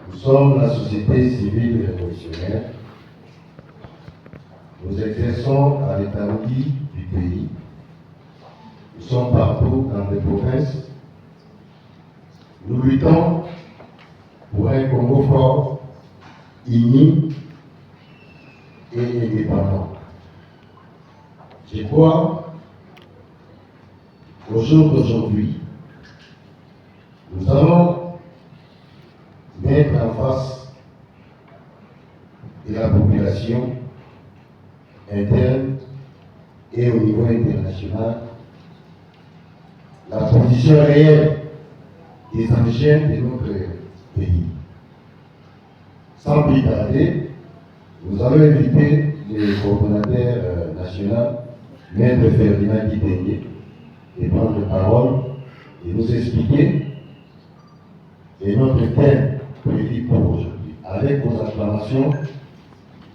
Nous sommes la société civile révolutionnaire. Nous exerçons à l'étendue du pays. Nous sommes partout dans les provinces. Nous luttons pour un Congo fort, uni et indépendant. Je crois qu'au jour d'aujourd'hui, nous allons mettre en face de la population interne et au niveau international la position réelle des indigènes de notre pays. Sans plus tarder, nous allons inviter le coordonnateur national, Maître Ferdinand Kitenge, de prendre la parole et nous expliquer notre thème prévu pour aujourd'hui. Avec vos acclamations,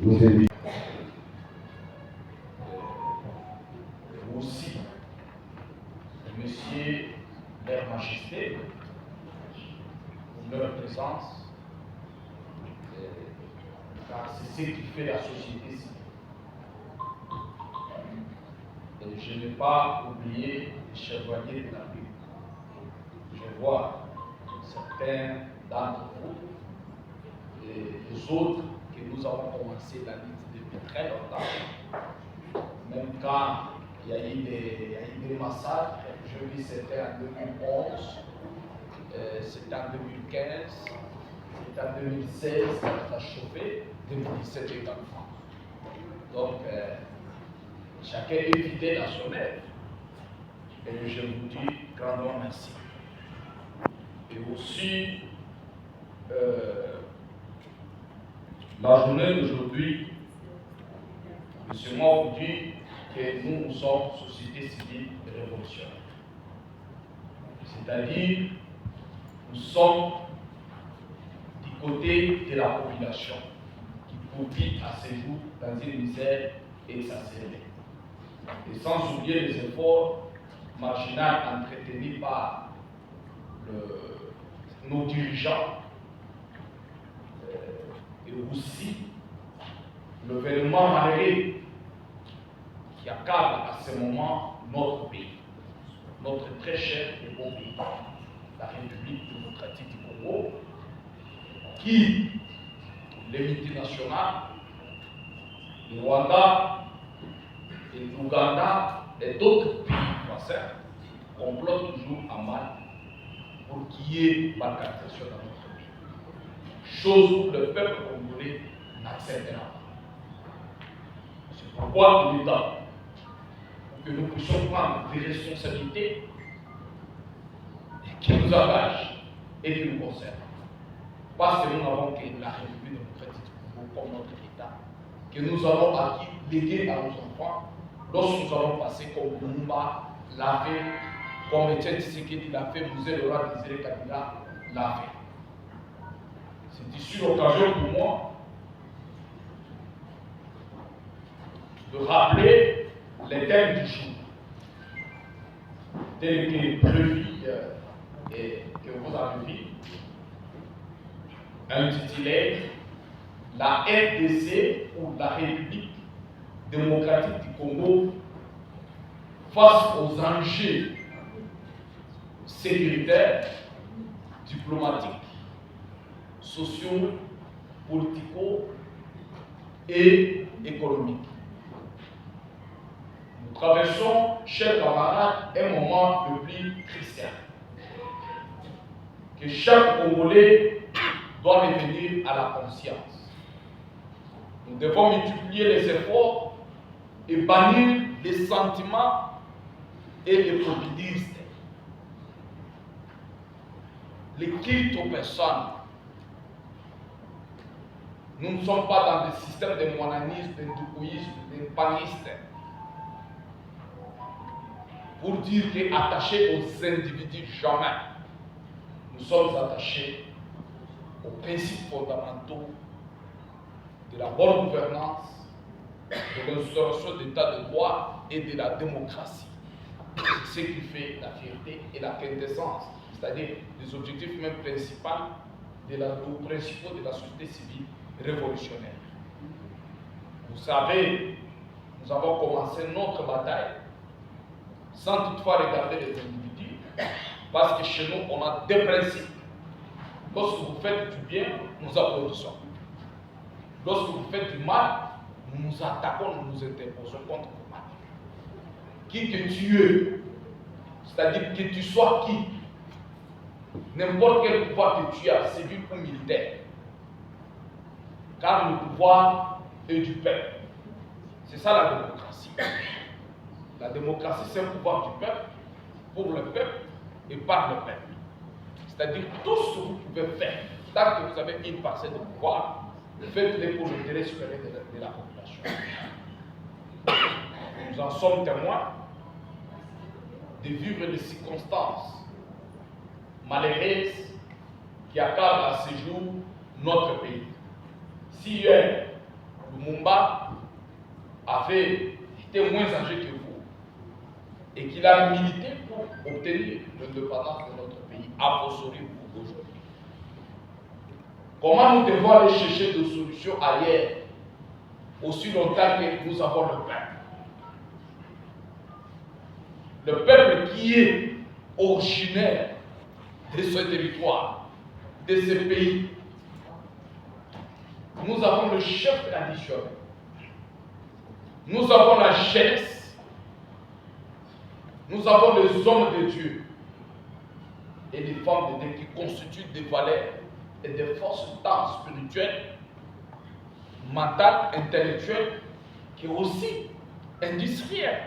nous invitons. Aussi, Monsieur Leur Majesté, pour leur présence, car c'est ce qui fait la société civile. Et je n'ai pas oublié les chevaliers de la Lune. Je vois certains d'entre vous et les autres que nous avons commencé la lutte depuis très longtemps. Même quand il y a eu des massacres, je vis c'était en 2011, c'était en 2015, c'était en 2016, ça a chauffé, 2017 également. Donc, chacun est fidèle à son œuvre. Et je vous dis grandement merci. Et aussi, la journée d'aujourd'hui, M. Moi vous dit que nous sommes société civile révolutionnaire. C'est-à-dire, nous sommes du côté de la population qui profite à ses jours dans une misère exacerbée. Et sans oublier les efforts marginaux entretenus par nos dirigeants et aussi le gouvernement malheureux qui accable à ce moment notre pays, notre très cher et beau pays, la République démocratique du Congo, qui, les multinationales, le Rwanda et l'Ouganda et d'autres pays voisins complotent toujours à mal pour qu'il y ait bancarisation dans notre pays. Chose que le peuple congolais n'acceptera pas. C'est pourquoi il est temps que nous puissions prendre des responsabilités qui nous engagent et qui nous concernent. Parce que nous n'avons que la République démocratique du Congo comme notre État, que nous allons léguer à nos enfants lorsque nous allons passer comme Lumumba l'a fait, comme Étienne Tshisekedi l'a fait, Mouzé Laurent Désiré Kabila l'a fait. C'est ici l'occasion pour moi de rappeler les thèmes du jour, tels que prévu et que vous avez vu, intitulé La RDC ou la République démocratique du Congo face aux enjeux sécuritaires, diplomatiques, sociaux, politico et économiques. Nous traversons, chers camarades, un moment le plus crucial que chaque Congolais doit revenir à la conscience. Nous devons multiplier les efforts et bannir les sentiments et les populistes, les cultes aux personnes. Nous ne sommes pas dans des systèmes de monanisme, de doukoïsme, de panistes. Pour dire qu'attachés aux individus, jamais. Nous sommes attachés aux principes fondamentaux de la bonne gouvernance, de l'instauration d'état de droit et de la démocratie. C'est ce qui fait la fierté et la quintessence, c'est-à-dire les objectifs même principaux aux principaux de la société civile révolutionnaire. Vous savez, nous avons commencé notre bataille sans toutefois regarder les individus, parce que chez nous, on a deux principes. Lorsque vous faites du bien, nous applaudissons. Lorsque vous faites du mal, nous nous attaquons, nous nous interposons contre le mal. Qui que tu es, c'est-à-dire que tu sois qui, n'importe quel pouvoir que tu as, civil ou militaire, car le pouvoir est du peuple. C'est ça la démocratie. La démocratie, c'est un pouvoir du peuple, pour le peuple et par le peuple. C'est-à-dire tout ce que vous pouvez faire, tant que vous avez une parcelle de pouvoir, faites-le pour l'intérêt supérieur de la population. Nous en sommes témoins de vivre les circonstances malheureuses qui accablent à ce jour notre pays. Si hier, Lumumba avait été moins âgé que vous et qu'il a milité pour obtenir l'indépendance de notre pays, a fortiori vous aujourd'hui. Comment nous devons aller chercher des solutions ailleurs aussi longtemps que nous avons le peuple? Le peuple qui est originaire de ce territoire, de ce pays. Nous avons le chef traditionnel. Nous avons la jeunesse. Nous avons les hommes de Dieu et les femmes de Dieu qui constituent des valeurs et des forces tant spirituelles, mentales, intellectuelles, qui aussi industrielles.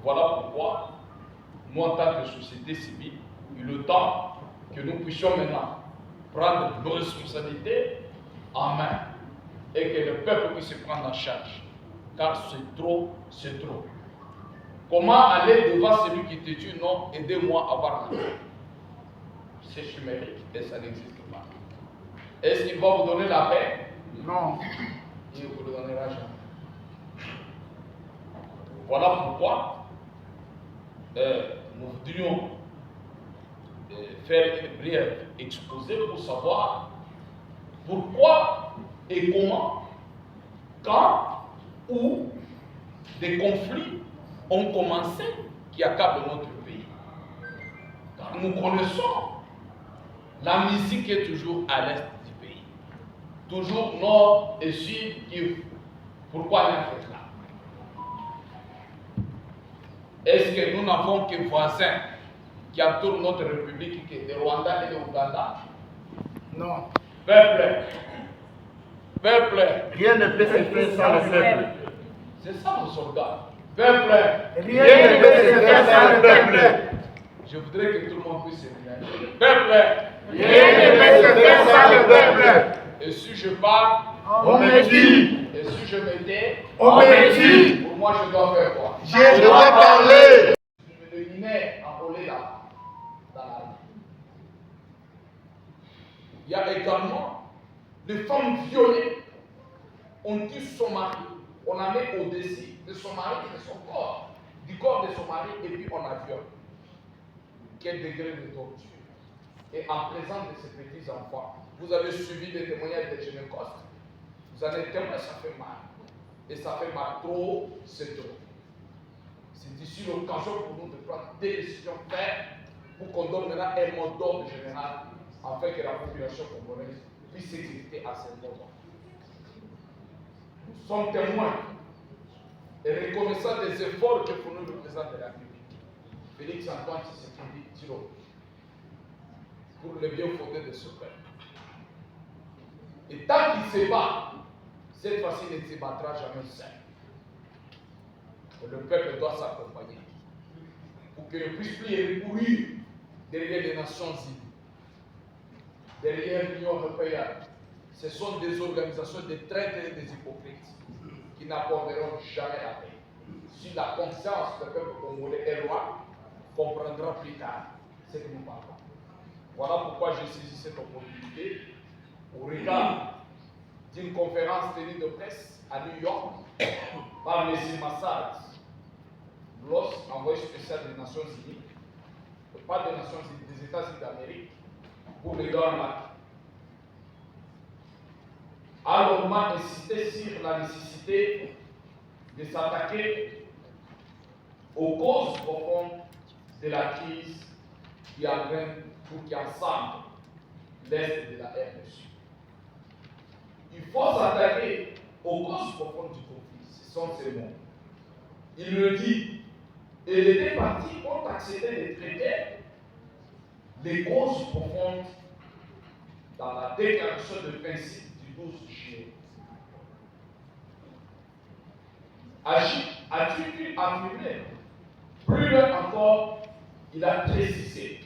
Voilà pourquoi, nous en tant que société civile, il est le temps que nous puissions maintenant prendre nos responsabilités en main et que le peuple puisse se prendre en charge. Car c'est trop, c'est trop. Comment aller devant celui qui te tue? Non, aidez-moi à avoir la paix. C'est chimérique et ça n'existe pas. Est-ce qu'il va vous donner la paix? Non. Il ne vous le donnera jamais. Voilà pourquoi nous voudrions faire une brève exposé pour savoir pourquoi et comment, quand, où des conflits ont commencé qui accablent notre pays. Car nous connaissons la musique qui est toujours à l'est du pays. Toujours nord et sud, Kivu. Pourquoi elle est faite là? Est-ce que nous n'avons que voisins qui entourent notre république, qui est le Rwanda et le Ouganda? Non. Peuple, peuple, Rien ne peut se faire sans le peuple. c'est ça nos soldats. Peuple, Rien ne peut se faire sans le peuple. je voudrais que tout le monde puisse se réunir. Peuple, Rien ne peut se faire sans le peuple. et si je parle, On me dit, et si je me tais, on me dit, pour moi je dois faire quoi? je dois parler. Je me devinais enrôlé là, dans l'armée. Il y a également des femmes violées. On tue son mari, on la met au-dessus de son mari et de son corps, du corps de son mari, et puis on la viole. Quel degré de torture? Et en présence de ces petits enfants, vous avez suivi des témoignages de Génécoste. Vous en êtes témoin, ça fait mal. Et ça fait mal trop, c'est trop. C'est ici l'occasion pour nous de prendre des décisions fermes pour qu'on donne maintenant un mot d'ordre général afin que la population congolaise puisse s'exécuter à ce moment. Nous sommes témoins et reconnaissants des efforts que fournit le président de la République, Félix Antoine Tshisekedi Tshilombo, pour le bien fondé de ce peuple. Et tant qu'il se bat, cette fois-ci il ne se battra jamais seul. Et le peuple doit s'accompagner pour qu'il ne puisse plus recourir derrière les Nations Unies, derrière l'Union européenne. Ce sont des organisations de traîtres et des hypocrites qui n'apporteront jamais la paix. Si la conscience du peuple congolais est loin, comprendra plus tard ce que nous parlons. Voilà pourquoi j'ai saisi cette opportunité au regard d'une conférence tenue de presse à New York par M. Massad, l'os envoyé spécial des Nations Unies, pas des Nations Unies, des États-Unis d'Amérique, pour les Grands Lacs, a longuement insisté sur la nécessité de s'attaquer aux causes profondes de la crise qui entraîne ou qui ensemble l'Est de la RDC. Il faut s'attaquer aux causes profondes du conflit. Ce sont ces mots. Il le dit. Et les deux parties ont accepté de traiter les causes profondes dans la déclaration de principe du 12 juillet. A-t-il pu affirmer? Plus loin encore, il a précisé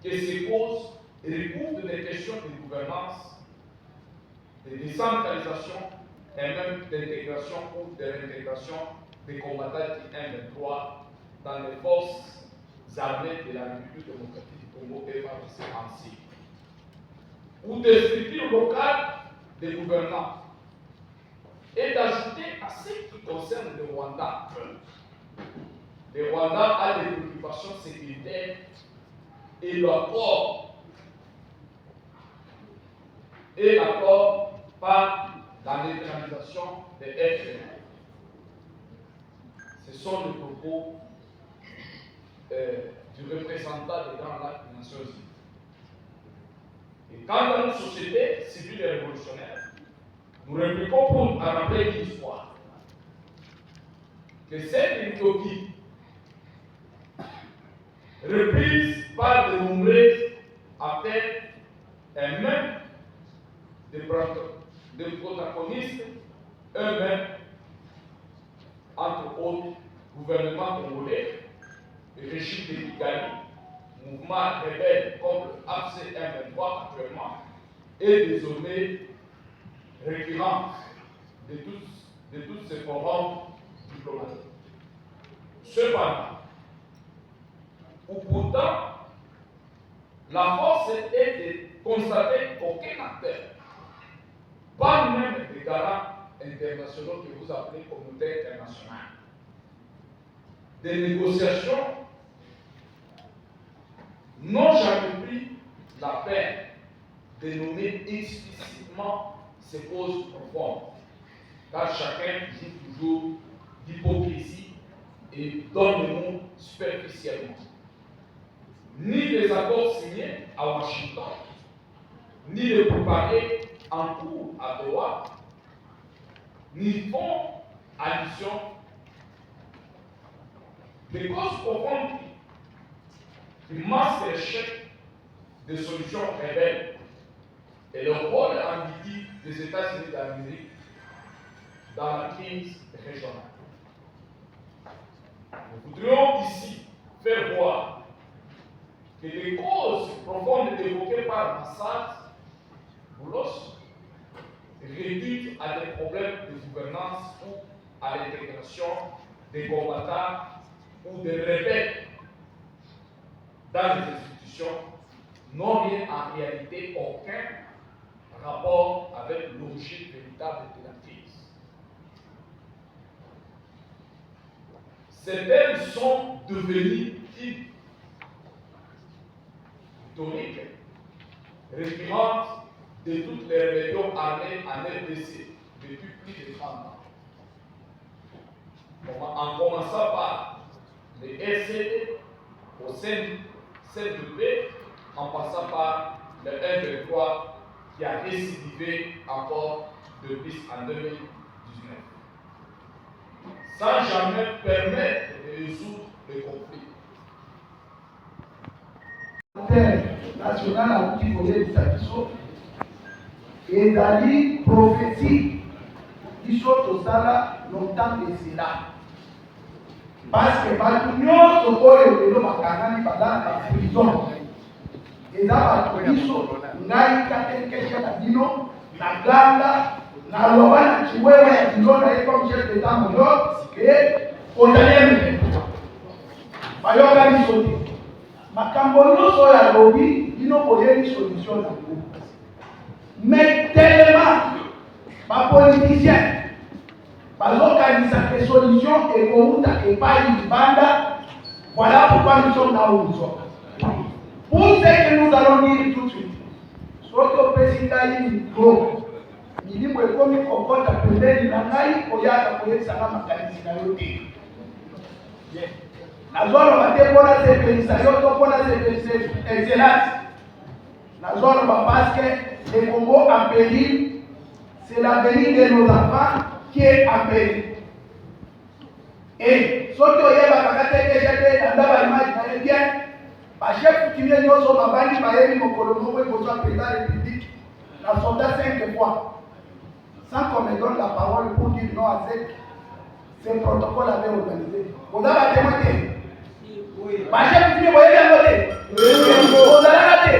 que ces causes recouvrent des questions de gouvernance, de décentralisation et même d'intégration ou de réintégration des combattants du M23 dans les forces armées de la République démocratique du Congo FARDC en Syrie, ou des structures locales de gouvernance, et d'ajouter à ce qui concerne le Rwanda. Le Rwanda a des préoccupations sécuritaires et l'accord par la neutralisation des FDL. Ce sont les propos du représentant des Grands Lacs des Nations Unies. Et quand dans une société civile et révolutionnaire, nous répliquons pour rappeler l'histoire que cette utopie, reprise par de nombreux acteurs et même des protagonistes eux-mêmes, entre autres, gouvernement congolais, le régime de Kigali, mouvement rebelle contre l'AFC M23 actuellement, et désormais récurrent de tous ces forums diplomatiques. Cependant, ou pourtant, la force est de constater qu'aucun acteur, pas même des garants internationaux que vous appelez communauté internationale, des négociations n'ont jamais pris la peine de nommer explicitement ces causes profondes, car chacun joue toujours d'hypocrisie et donne le mot superficiellement. Ni les accords signés à Washington, ni les préparés en cours à Doha, n'y font allusion. Les causes profondes qui masquent l'échec des solutions rebelles et le rôle ambigu des États-Unis d'Amérique dans la crise régionale. Nous voudrions ici faire voir que les causes profondes évoquées par Massad Boulos réduisent à des problèmes de gouvernance ou à l'intégration des combattants ou des rebelles dans les institutions n'ont rien en réalité aucun rapport avec l'origine véritable de la crise. Ces thèmes sont devenus toniques, récurrentes de toutes les rébellions armées en RDC depuis plus de 30 ans. En commençant par les RCD au CNDP, en passant par le M23 qui a récidivé encore depuis en 2019, sans jamais permettre de résoudre le conflit. National akuti koyebisa biso ezali prophétie biso tosala longtemps de cela parce que bato nyonso oyo lelo bakangani baza na prison eza bato biso ngai katekesha na bino na ganda naloba na chiwewe ya bilona ye comme chef d'état major ke ozali bayoka biso te makambo nyonso oyo alobi bino boyebi solution nango mais tellement bapoliticien bazokanisa ke solution ekowuta epai libanda voilà pourquoi biso nauzwa Pour ce que nous allons dire tout de suite, soki opesi ngai micro, milimo ekomi kokota pembeni na ngai oyaka koyebisanga makanisi na yo te. Nazoloba te mpona sepelisa yo to mpona sepelisa excellence. Nazoloba parce que le Congo en péril, c'est l'avenir de nos enfants qui est en péril. Et soki oyebaka kaka te te nanda baimage na ye bien, bachef coutumier nyonso babandi bayebi mokolo moko ekozwa président république na soldat 5 fois, sans qu'on me donne la parole pour dire non à ce protocole avait organisé. Vous avez la témoin te bachef coutumier boyebi yango te ozalaka te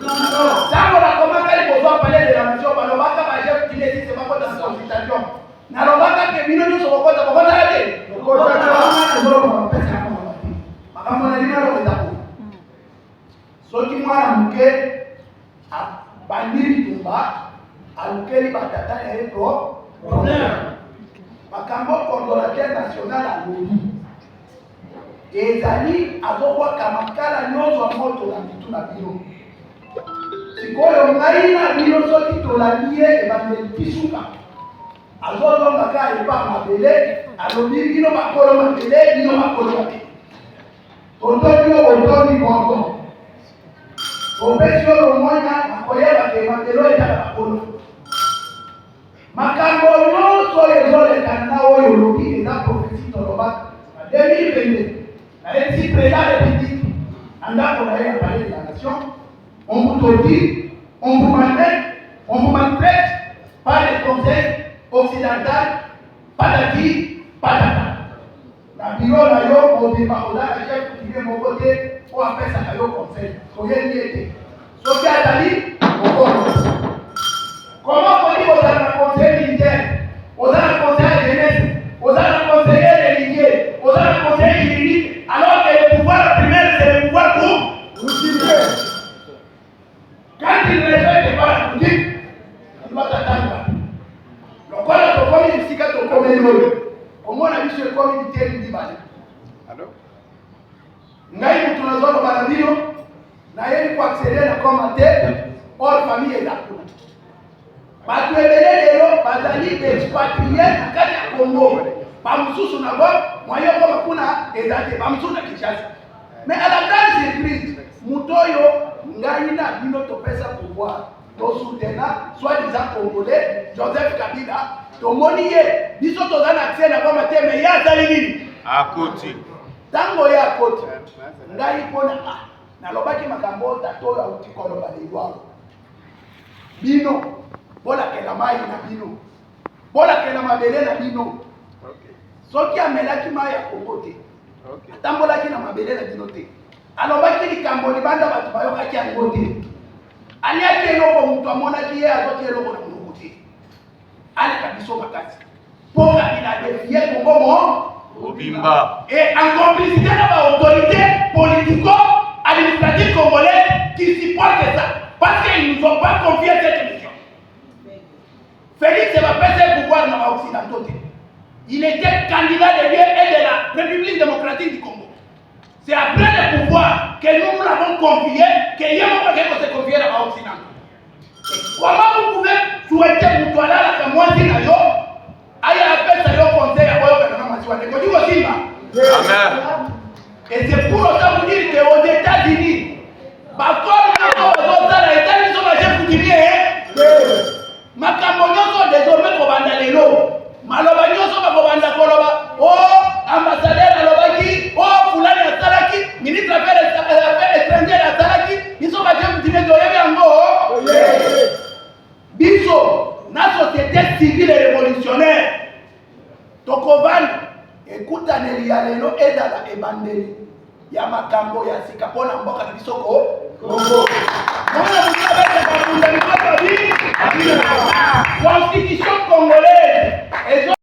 ntango nakomakali kozwa palais de la nation balobaka bachef coutumier si sebakota na consultation nalobaka ke bino nyonso kokota bokotaka te makambo na lino alobeza soki mwana moke abandi bitumba alukeli batata na ye problème makambo coordonnateur national alobi ezali azobwaka makala nyonso ya moto na mitu na bino. Sikoyo ngai na bino soki tolandi ye ebandeli pisuka azozonga kaka epa mabele alobi bino bakolo mabele bino bakolo mabele otoki yo otoki bongo opesi yo lomwanya nakoyeba ke mabelo ezala bakolo makambo nyonso ezolekana na oyo olobi eza profesi tolobaka na 2022 na yebisi président république na ndako na ye ya palais de la nation. On vous taudit, on vous maltraite par les conseils occidentaux, patati, patata. La bureau là yo, on débat au la chef qui vient mon côté pour appeler ça yo conseil. Soyez liés. Soki atali, comment on dit aux autres conseils militaires, aux autres conseils jeunesse, aux autres conseillers religieux, aux autres conseillers juridiques, alors que le pouvoir primaire c'est le pouvoir pour quand il ne respecte pas la politique, il va t'attendre. Donc voilà, tu comme il dit que tu comme comment on a vu ce communauté du Dibalé. Alors ngai mutu na zolo balabino na yeli kwa accélérer na commentaire hors famille et la kuna. Batu ebele lelo bazali expatrié na kati ya Congo. Ba mususu na bo moyo koma kuna ezate ba mususu na Kinshasa. Mais à la grande surprise, mutoyo ngai na bino topesa pouvoir to soutenir soi-disant congolais Joseph Kabila tomoni ye biso tozana accès na kwa mateme ya zali nini akoti tango ya akoti ngai pona na lobaki makambo tato ya utikolo balilwa bino bola kela mai na bino bola kela mabele na bino soki amelaki mai ya Kongo te atambolaki na mabele na bino te alobaki likambo libanda bato bayokaki yango te aliaki eloko moto amonaki ye azoki eloko na monoko te aleka biso makasi mpo kabila defie Kongo mobimba et en complicité na baautorité politico-administrative congolaise qui supportent ça parce qu'ils nous ont pas confié cette mission. Félix va passer le pouvoir dans l'Occidentaux. Il était candidat de lieu et de la République démocratique du Congo. C'est après le pouvoir que nous l'avons confié, que Yémo va se confier dans l'Occident. Comment vous pouvez souhaiter pour toi là que moi si nayo aïe appelle ça yo conseil à quoi on a masiwa de Kodiko Simba. Amen. Et c'est pour autant vous dire qu'aux États-Unis, bakolo na les États-Unis sont majeurs pour dire makambo nyonso désormais kobanda lelo maloba nyonso bakobanda koloba oh ambassadeur alobaki oh fulani asalaki ministre affaires étrangères asalaki biso majeurs pour dire doyebi yango biso na société civile révolutionnaire tokovanda ekutaneli ya lelo ezala ebandeli ya makambo ya sika mpona mboka na biso Kongo. Constitution congolaise